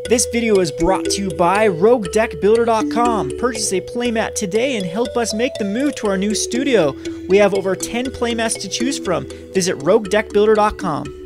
This video is brought to you by Roguedeckbuilder.com. Purchase a playmat today and help us make the move to our new studio. We have over 10 playmats to choose from. Visit Roguedeckbuilder.com.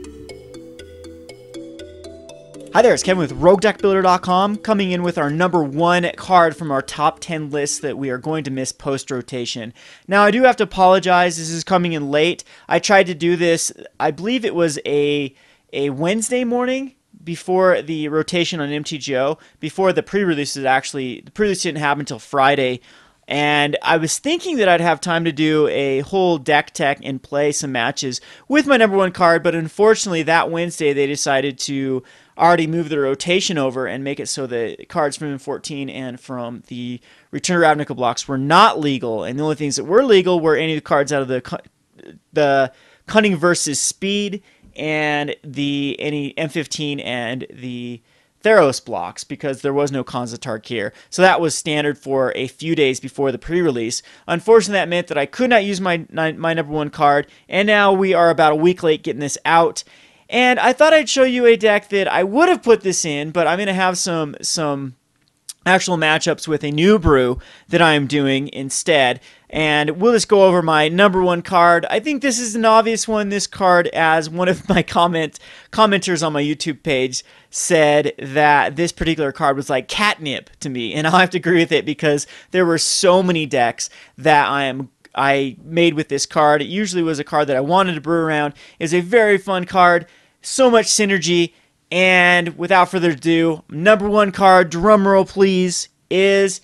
Hi there, it's Kevin with Roguedeckbuilder.com, coming in with our number 1 card from our top 10 list that we are going to miss post-rotation. Now, I do have to apologize, this is coming in late. I tried to do this, I believe it was a Wednesday morning before the rotation on MTGO, before the pre-releases actually. The pre-release didn't happen until Friday, and I was thinking that I'd have time to do a whole deck tech and play some matches with my number 1 card, but unfortunately that Wednesday they decided to already move the rotation over and make it so the cards from M14 and from the Return to Ravnica blocks were not legal, and the only things that were legal were any of the cards out of the Cunning versus Speed and any M15 and the Theros blocks, because there was no Khans of Tarkir. So that was standard for a few days before the pre-release. Unfortunately, that meant that I could not use my number 1 card, and now we are about a week late getting this out. And I thought I'd show you a deck that I would have put this in, but I'm going to have some actual matchups with a new brew that I'm doing instead. And we'll just go over my number 1 card. I think this is an obvious one. This card, as one of my commenters on my YouTube page said, that this particular card was like catnip to me. And I'll have to agree with it, because there were so many decks that I made with this card. It usually was a card that I wanted to brew around. It's a very fun card, so much synergy, and without further ado, number 1 card, drumroll please, is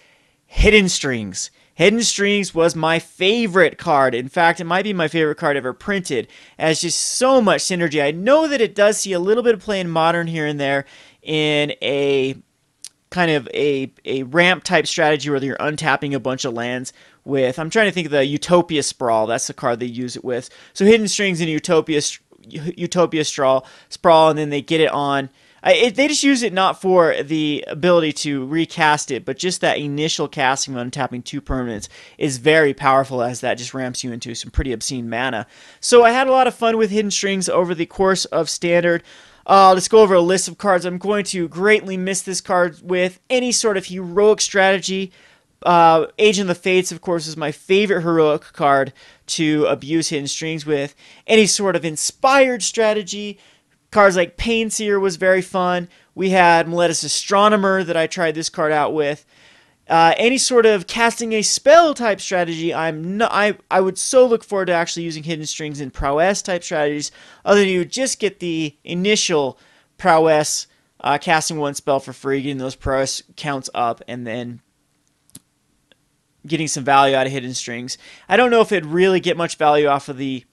Hidden Strings. Hidden Strings was my favorite card. In fact, it might be my favorite card ever printed, as just so much synergy. I know that it does see a little bit of play in Modern here and there in a kind of a ramp type strategy where you're untapping a bunch of lands with, I'm trying to think of the Utopia Sprawl, that's the card they use it with. So Hidden Strings and Utopia Sprawl, and then they get it on. They just use it not for the ability to recast it, but just that initial casting of untapping 2 permanents is very powerful, as that just ramps you into some pretty obscene mana. So I had a lot of fun with Hidden Strings over the course of Standard. Let's go over a list of cards I'm going to greatly miss this card with. Any sort of heroic strategy. Agent of the Fates, of course, is my favorite heroic card to abuse Hidden Strings with. Any sort of inspired strategy. Cards like Painseer was very fun. We had Meletis Astronomer that I tried this card out with. Any sort of casting a spell type strategy, I would so look forward to actually using Hidden Strings in prowess type strategies. Other than you just get the initial prowess, casting 1 spell for free, getting those prowess counts up, and then getting some value out of Hidden Strings. I don't know if it'd really get much value off of the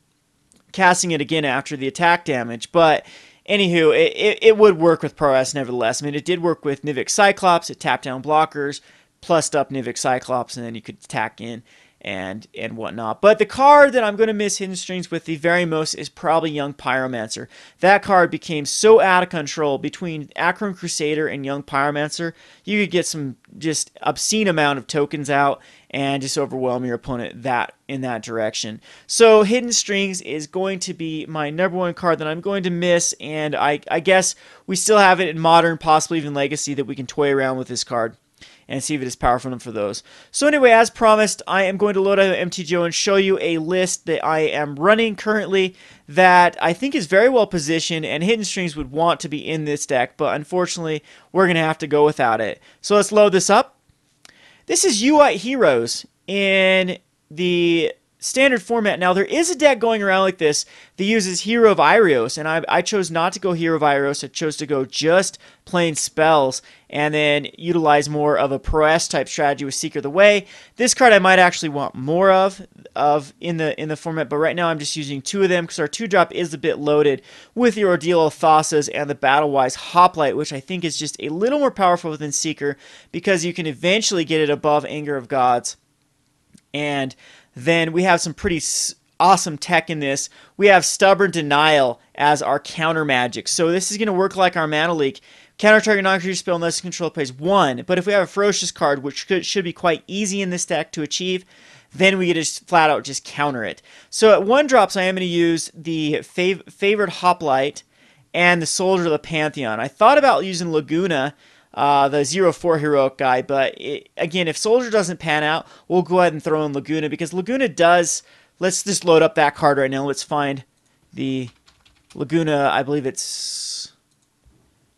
casting it again after the attack damage, but anywho, it would work with prowess nevertheless. I mean, it did work with Nivik Cyclops. It tapped down blockers, plussed up Nivik Cyclops, and then you could attack in and whatnot. But the card that I'm going to miss Hidden Strings with the very most is probably Young Pyromancer. That card became so out of control between Akron Crusader and Young Pyromancer. You could get some just obscene amount of tokens out and just overwhelm your opponent in that direction. So Hidden Strings is going to be my number 1 card that I'm going to miss, and I guess we still have it in Modern, possibly even Legacy, that we can toy around with this card and see if it is powerful enough for those. So anyway, as promised, I am going to load out MTGO and show you a list that I am running currently that I think is very well positioned, and Hidden Strings would want to be in this deck, but unfortunately, we're going to have to go without it. So let's load this up. This is UI Heroes in the Standard format. Now, there is a deck going around like this that uses Hero of Irios, and I chose not to go Hero of Irios. I chose to go just plain spells and then utilize more of a prowess type strategy with Seeker of the Way. This card I might actually want more of in the format, but right now I'm just using 2 of them because our 2-drop is a bit loaded with the Ordeal of Thassa's and the Battle-Wise Hoplite, which I think is just a little more powerful than Seeker because you can eventually get it above Anger of Gods. And then we have some pretty awesome tech in this. We have Stubborn Denial as our counter magic. So this is going to work like our Mana Leak. Counter target non-creature spell unless control pays 1. But if we have a Ferocious card, which should be quite easy in this deck to achieve, then we get to flat out just counter it. So at 1 drops, I am going to use the favorite Hoplite and the Soldier of the Pantheon. I thought about using Laguna, the 0-4 heroic guy, but again, if Soldier doesn't pan out, we'll go ahead and throw in Laguna, because Laguna does... Let's just load up that card right now. Let's find the Laguna. I believe it's...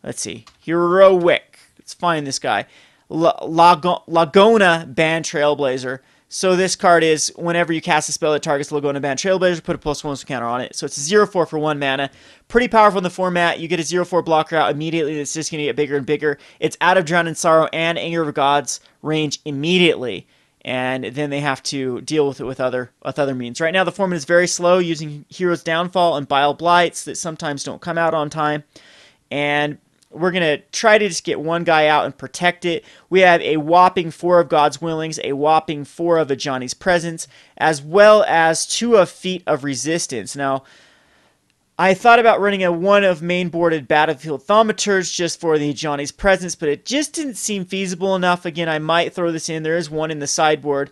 Let's see. Heroic. Let's find this guy. Laguna Band Trailblazer. So this card is, whenever you cast a spell that targets Laguna Band Trailblazer, put a +1 counter on it. So it's a 0-4 for 1 mana. Pretty powerful in the format. You get a 0-4 blocker out immediately. It's just going to get bigger and bigger. It's out of Drown in Sorrow and Anger of Gods range immediately. And then they have to deal with it with other means. Right now the format is very slow, using Hero's Downfall and Bile Blights that sometimes don't come out on time. And we're going to try to just get one guy out and protect it. We have a whopping 4 of God's Willings, a whopping 4 of Ajani's Presence, as well as 2 of Feet of Resistance. Now, I thought about running a 1 of main-boarded Battlefield Thaumaturge just for the Ajani's Presence, but it just didn't seem feasible enough. Again, I might throw this in. There is 1 in the sideboard.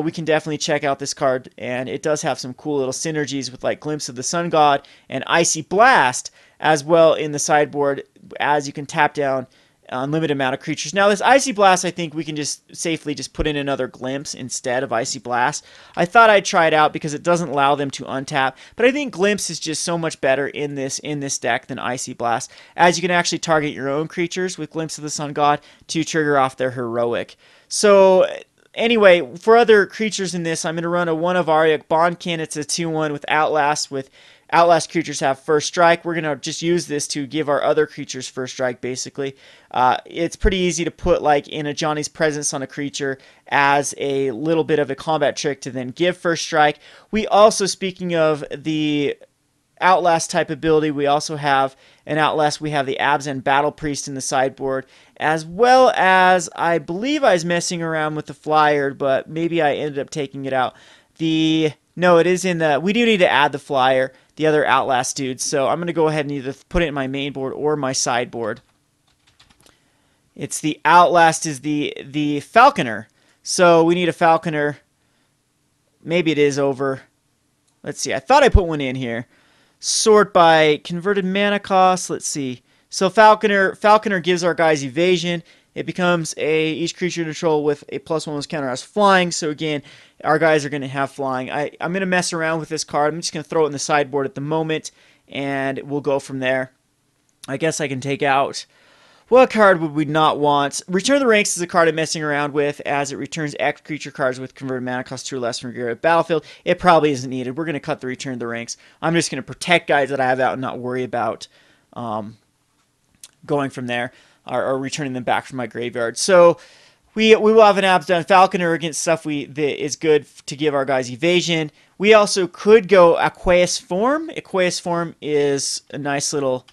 We can definitely check out this card, and it does have some cool little synergies with like Glimpse of the Sun God and Icy Blast as well in the sideboard, as you can tap down unlimited amount of creatures. Now this Icy Blast, I think we can just safely just put in another Glimpse instead of Icy Blast. I thought I'd try it out because it doesn't allow them to untap, but I think Glimpse is just so much better in this deck than Icy Blast, as you can actually target your own creatures with Glimpse of the Sun God to trigger off their heroic. So anyway, for other creatures in this, I'm going to run a 1 of Aryok Bondkin. It's a 2-1 with Outlast. With Outlast creatures have first strike. We're going to just use this to give our other creatures first strike, basically. It's pretty easy to put like in Ajani's Presence on a creature as a little bit of a combat trick to then give first strike. We also, speaking of the Outlast type ability, we also have an Outlast. We have the Abzan Battle Priest in the sideboard, as well as, I believe I was messing around with the flyer, but maybe I ended up taking it out. No, it is in the... We do need to add the flyer, the other Outlast dudes, so I'm going to go ahead and either put it in my main board or my sideboard. It's the Outlast is the Falconer. So we need a Falconer. Maybe it is over. Let's see. I thought I put one in here. Sort by converted mana cost. Let's see. So Falconer gives our guys evasion. It becomes each creature you control with a +1 counter has flying. So again, our guys are going to have flying. I'm going to mess around with this card. I'm just going to throw it in the sideboard at the moment, and we'll go from there. I guess I can take out... What card would we not want? Return of the Ranks is a card I'm messing around with, as it returns X creature cards with converted mana cost 2 or less from your battlefield. It probably isn't needed. We're going to cut the Return of the Ranks. I'm just going to protect guys that I have out and not worry about going from there or returning them back from my graveyard. So we will have an Abzan Falconer against stuff that is good to give our guys evasion. We also could go Aqueous Form. Aqueous Form is a nice little...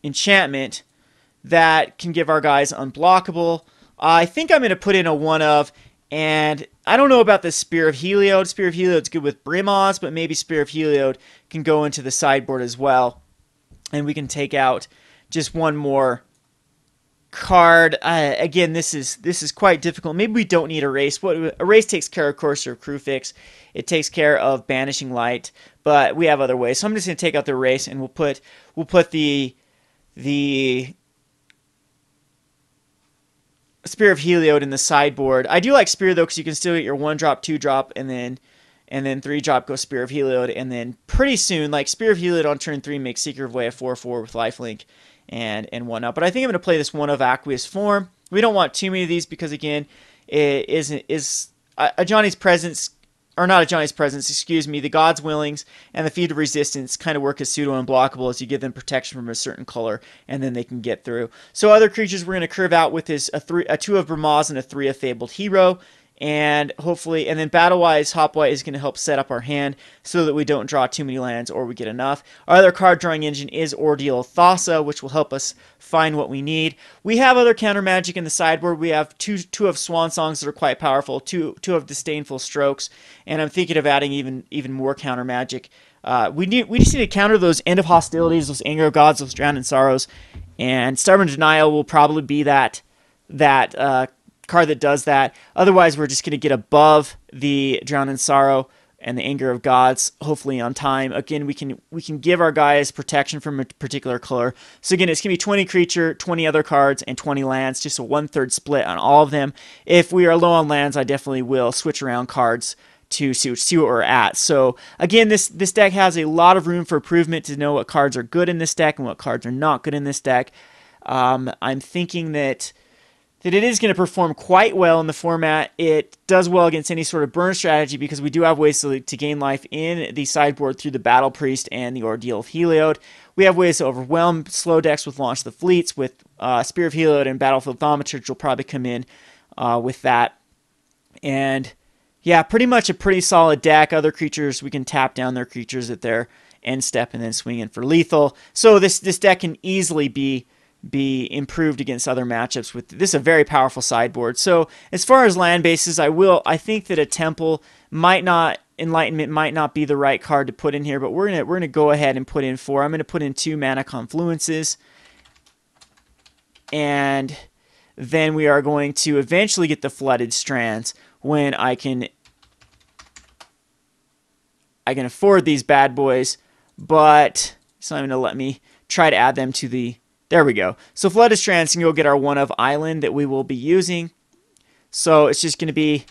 enchantment that can give our guys unblockable. I think I'm going to put in a 1 of, and I don't know about the Spear of Heliod. Spear of Heliod's good with Brimaz, but maybe Spear of Heliod can go into the sideboard as well, and we can take out just one more card. Again, this is quite difficult. Maybe we don't need Erase. Erase takes care, of course, of Crewfix. It takes care of Banishing Light, but we have other ways. So I'm just going to take out the Erase, and we'll put the Spear of Heliod in the sideboard. I do like Spear though, because you can still get your 1-drop, 2-drop, and then 3-drop go Spear of Heliod, and then pretty soon, like Spear of Heliod on turn 3 makes Seeker of Way a 4/4 with lifelink and whatnot. But I think I'm going to play this 1 of Aqueous Form. We don't want too many of these because again, it is Ajani's Presence. Or not Ajani's Presence, excuse me, the God's Willings and the Feet of Resistance kind of work as pseudo-unblockable as you give them protection from a certain color, and then they can get through. So other creatures we're going to curve out with is a 2 of Brimaz and a 3 of Fabled Hero, and hopefully, and then Battle-wise, Hopwhite is going to help set up our hand so that we don't draw too many lands or we get enough. Our other card drawing engine is Ordeal of Thassa, which will help us find what we need. We have other counter magic in the sideboard. We have two of Swan Songs that are quite powerful, two of Disdainful Strokes, and I'm thinking of adding even more counter magic. We just need to counter those End of Hostilities, those Anger of Gods, those Drown in Sorrows, and Stubborn Denial will probably be that card that does that. Otherwise, we're just going to get above the Drown in Sorrow and the Anger of Gods, hopefully on time. Again, we can give our guys protection from a particular color. So again, it's going to be 20 creature, 20 other cards, and 20 lands, just a 1/3 split on all of them. If we are low on lands, I definitely will switch around cards to see what we're at. So again, this deck has a lot of room for improvement to know what cards are good in this deck and what cards are not good in this deck. I'm thinking that it is going to perform quite well in the format. It does well against any sort of burn strategy because we do have ways to gain life in the sideboard through the Battle Priest and the Ordeal of Heliod. We have ways to overwhelm slow decks with Launch the Fleets, with Spear of Heliod and Battlefield Thaumaturge will probably come in with that. And yeah, pretty much a pretty solid deck. Other creatures, we can tap down their creatures at their end step and then swing in for lethal. So this deck can easily be improved against other matchups with this is a very powerful sideboard. So as far as land bases, I think that a Temple Enlightenment might not be the right card to put in here, but we're gonna go ahead and put in 4. I'm gonna put in 2 Mana Confluences, and then we are going to eventually get the Flooded Strands when I can afford these bad boys, but it's not even gonna let me try to add them to the. There we go. So Flooded Strands can go get our 1 of Island that we will be using. So it's just going to be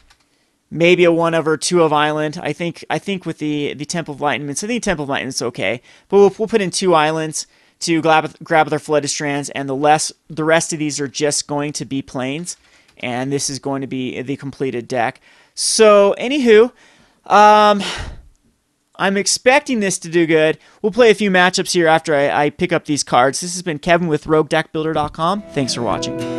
maybe a 1 of or 2 of Island. I think with the Temple of Enlightenment, I think Temple of Enlightenment's okay. But we'll put in 2 islands to grab their Flooded Strands, and the rest of these are just going to be plains. And this is going to be the completed deck. So anywho, I'm expecting this to do good. We'll play a few matchups here after I pick up these cards. This has been Kevin with Roguedeckbuilder.com. Thanks for watching.